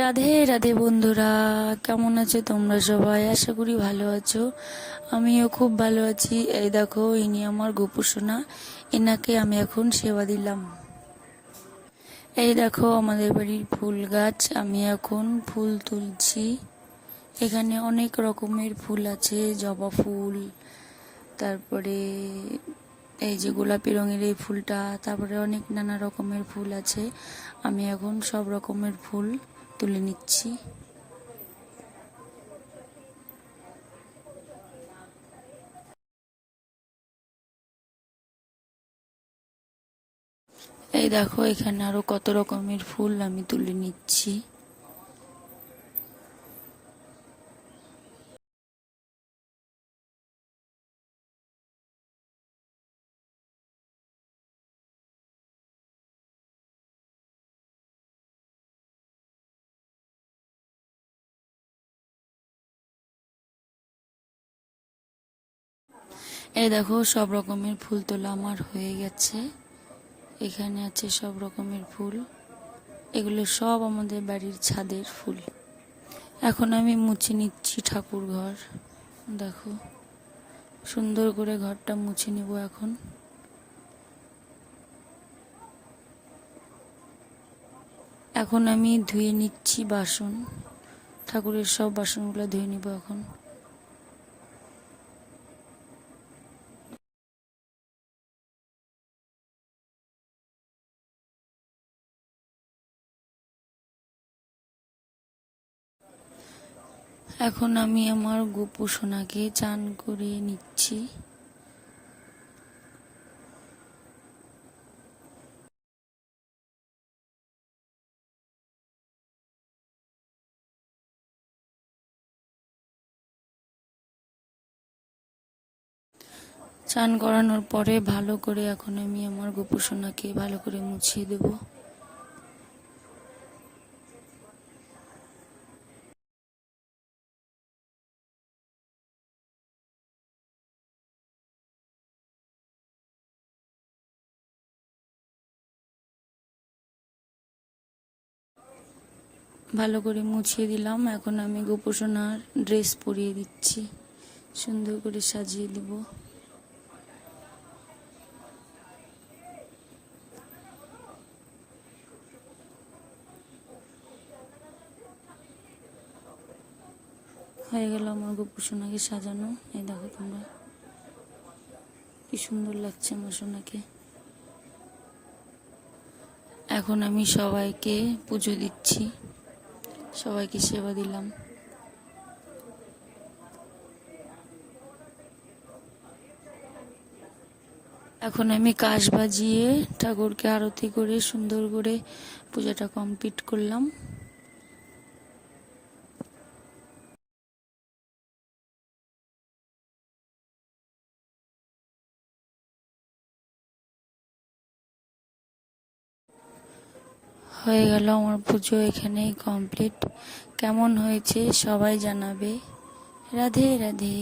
রাধে রাধে বন্ধুরা, কেমন আছো তোমরা সবাই? আশা করি ভালো আছো। আমিও খুব ভালো আছি। এই দেখো, ইনি আমার গোপু সোনা। এনাকে আমি এখন সেবা দিলাম। এই দেখো আমাদের বাড়ির ফুল গাছ, আমি এখন ফুল তুলছি। এখানে অনেক রকমের ফুল আছে, জবা ফুল, তারপরে এই যে গোলাপি রঙের এই ফুলটা, তারপরে অনেক নানা রকমের ফুল আছে। আমি এখন সব রকমের ফুল তুলে নিচ্ছি। এই দেখো, এখানে আরো কত রকমের ফুল আমি তুলে নিচ্ছি। এই দেখো, সব রকমের ফুল তোলা আমার হয়ে গেছে। এখানে আছে সব রকমের ফুল। এগুলো সব আমাদের বাড়ির ছাদের ফুল। এখন আমি মুছে নিচ্ছি ঠাকুর ঘর। দেখো, সুন্দর করে ঘরটা মুছে নিব এখন। এখন আমি ধুয়ে নিচ্ছি বাসন। ঠাকুরের সব বাসনগুলো ধুয়ে নিব এখন। এখন আমি আমার গোপু সোনাকে চান করিয়ে নিচ্ছি। চান করানোর পরে ভালো করে এখন আমি আমার গোপু সোনাকে ভালো করে মুছিয়ে দেব। ভালো করে মুছিয়ে দিলাম। এখন আমি গোপু সোনার ড্রেস পরিয়ে দিচ্ছি, সুন্দর করে সাজিয়ে দেব। হয়ে গেল আমার গোপু সোনাকে সাজানো। এই দেখো তোমরা, কি সুন্দর লাগছে আমার সোনাকে। এখন আমি সবাইকে পুজো দিচ্ছি, সবাইকে সেবা দিলাম। এখন আমি কাশ বাজিয়ে ঠাকুরকে আরতি করে সুন্দর করে পূজাটা কমপ্লিট করলাম। হয়ে গেল আমার পুজো এখানেই কমপ্লিট। কেমন হয়েছে সবাই জানাবে। রাধে রাধে।